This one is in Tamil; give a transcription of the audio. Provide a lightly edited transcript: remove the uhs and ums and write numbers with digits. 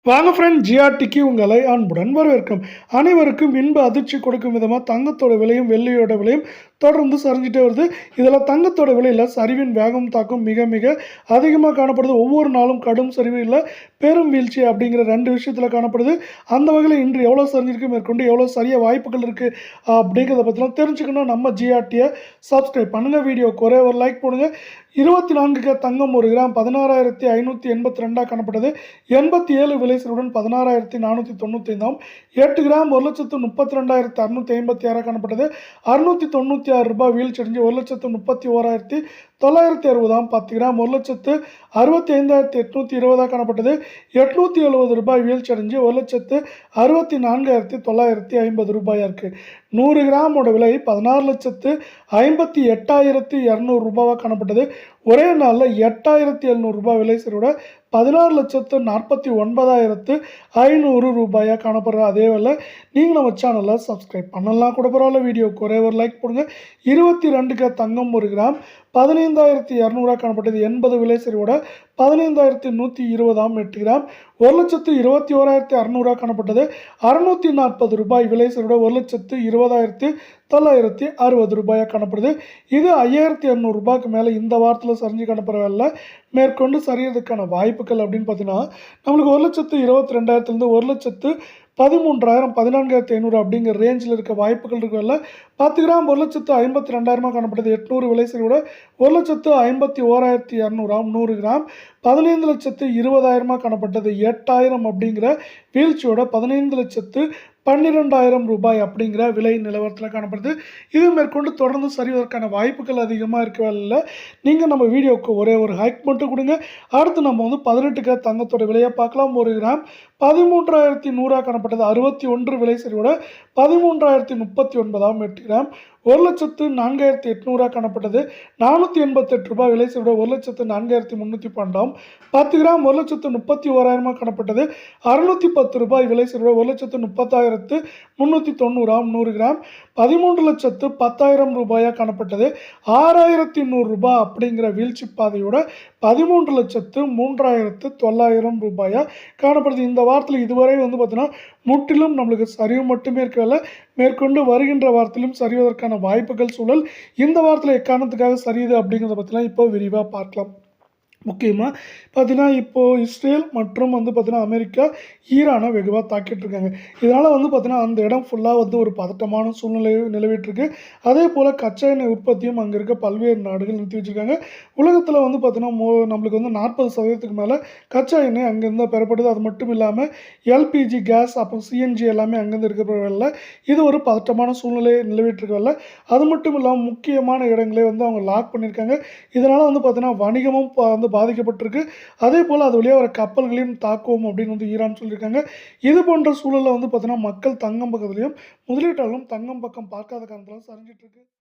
வாங்க ஃப்ரெண்ட், ஜிஆர்டிக்கு உங்களை அன்புடன் வரவேற்கும். அனைவருக்கும் இன்ப அதிர்ச்சி கொடுக்கும் விதமாக தங்கத்தோட விலையும் வெள்ளியோட விலையும் தொடர்ந்து சரிஞ்சிட்டே வருது. இதில் தங்கத்தோட விலையில் சரிவின் வேகம் தாக்கம் மிக மிக அதிகமாக காணப்படுது. ஒவ்வொரு நாளும் கடும் சரிவு இல்லை பெரும் வீழ்ச்சி அப்படிங்கிற ரெண்டு விஷயத்தில் காணப்படுது. அந்த வகையில் இன்று எவ்வளோ சரிஞ்சிருக்கு, மேற்கொண்டு எவ்வளோ சரிய வாய்ப்புகள் இருக்குது அப்படிங்கிறத பற்றிலாம் தெரிஞ்சுக்கணும். நம்ம ஜிஆர்டியை சப்ஸ்கிரைப் பண்ணுங்கள், வீடியோக்கு ஒரே ஒரு லைக் போடுங்க. 24K தங்கம் 1 கிராம் 16,582 காணப்பட்டது. 87 விலைசலுடன் 16,495. 8 கிராம் 1,32,656 காணப்பட்டது. 696 ரூபாய் வீழ்ச்சி அடைஞ்சு 1,31,960. 10 கிராம் 1,65,820 காணப்பட்டது. 870 ரூபாய் வீழ்ச்சி அடைஞ்சு 1,64,950 ரூபாயா இருக்கு. 100 கிராமோட விலை 16,58,200 ரூபாவாக காணப்பட்டது. ஒரே நாளில் 8,700 ரூபாய் விலை சரிவோட 16,49,500 ரூபாயாக காணப்படுற அதே வேலை நீங்கள் நம்ம சேனலில் சப்ஸ்கிரைப் பண்ணலாம் கூட பரவாயில்ல. வீடியோக்கு ஒரே ஒரு லைக் போடுங்க. 22K தங்கம் 1 கிராம் 15,200 காணப்பட்டது. 80 விலை சரிவோட 15,120. 8 கிராம் 1,21,600 காணப்பட்டது. 640 ரூபாய் விலை சரிவோட 1,20,960 ரூபாயாக காணப்படுது. இது 5,200 ரூபாய்க்கு மேலே இந்த வாரத்தில் சரிஞ்சு காணப்படவில்லை. மேற்கொண்டு சரியறதுக்கான வாய்ப்புகள் அப்படின்னு பார்த்தீங்கன்னா, நம்மளுக்கு 1,22,000 1,13,000 14,500 அப்படிங்கிற ரேஞ்சில் இருக்க வாய்ப்புகள் இருக்கல. 10 கிராம் 1,52,000 காணப்பட்டது. 800 விலை சரிவோட 1,51,200. 100 கிராம் 15,20,000 காணப்பட்டது. 8,000 அப்படிங்கிற வீழ்ச்சியோட 15,12,000 ரூபாய் அப்படிங்கிற விலை நிலவரத்தில் காணப்படுது. இது மேற்கொண்டு தொடர்ந்து சரிவதற்கான வாய்ப்புகள் அதிகமாக இருக்கவே இல்லை. நீங்கள் நம்ம வீடியோவுக்கு ஒரே ஒரு ஹைக் மட்டும் கொடுங்க. அடுத்து நம்ம 18K தங்கத்தோட விலையை பார்க்கலாம். 1 கிராம் 13,100 காணப்பட்டது. 61 விலை சரிவோட 13,039. 8 கிராம் 1,04,800 காணப்பட்டது. 488 ரூபாய் விலை சரிவோட 1,04,312. 10 கிராம் 1,31,000 காணப்பட்டது. 610 ரூபாய் விலை சரிவோட 1,36,390. 100 கிராம் 13,10,000 ரூபாயாக காணப்பட்டது. 6,100 ரூபாய் அப்படிங்கிற வீழ்ச்சி பாதையோட 13,03,900 ரூபாயாக காணப்படுது. இந்த வாரத்தில் இதுவரை பார்த்தீங்கன்னா முற்றிலும் நம்மளுக்கு சரிவு மட்டுமே இருக்கவில்லை. மேற்கொண்டு வருகின்ற வாரத்திலும் சரிவதற்கான வாய்ப்புகள் சூழல் இந்த வாரத்தில் எக்காரணத்துக்காக சரியுது அப்படிங்கிறத பற்றிலாம் இப்போ விரிவாக பார்க்கலாம். முக்கியமாக பார்த்தீங்கன்னா, இப்போது இஸ்ரேல் மற்றும் பார்த்தீங்கன்னா அமெரிக்கா ஈரானை வெகுவாக தாக்கிட்டு இருக்காங்க. இதனால் பார்த்தீங்கன்னா அந்த இடம் ஃபுல்லாக ஒரு பதட்டமான சூழ்நிலை நிலவிட்டுருக்கு. அதே போல் கச்சா எண்ணெய் உற்பத்தியும் அங்கே இருக்க பல்வேறு நாடுகள் நிறுத்தி வச்சுருக்காங்க. உலகத்தில் பார்த்தீங்கன்னா நம்மளுக்கு 40% மேலே கச்சா எண்ணெய் அங்கேருந்து பெறப்படுது. அது மட்டும் இல்லாமல் எல்பிஜி கேஸ் அப்புறம் சிஎன்ஜி எல்லாமே அங்கேருந்து இருக்கிறதில்ல. இது ஒரு பதட்டமான சூழ்நிலை நிலவிட்டுருக்கல. அது மட்டும் இல்லாமல் முக்கியமான இடங்களே அவங்க லாக் பண்ணியிருக்காங்க. இதனால் பார்த்தீங்கன்னா வணிகமும் பாதிக்கப்பட்டிருக்கு. அதே போல் அது வழியாக வர கப்பல்களையும் தாக்குவோம் அப்படின்னு ஈரான் சொல்லியிருக்காங்க. இது போன்ற சூழலில் பார்த்தீங்கன்னா மக்கள் தங்கம் பக்கத்துலையும் முதலீட்டாளர்களும் தங்கம் பக்கம் பார்க்காத காரணத்தில் சரிஞ்சிட்டு இருக்கு.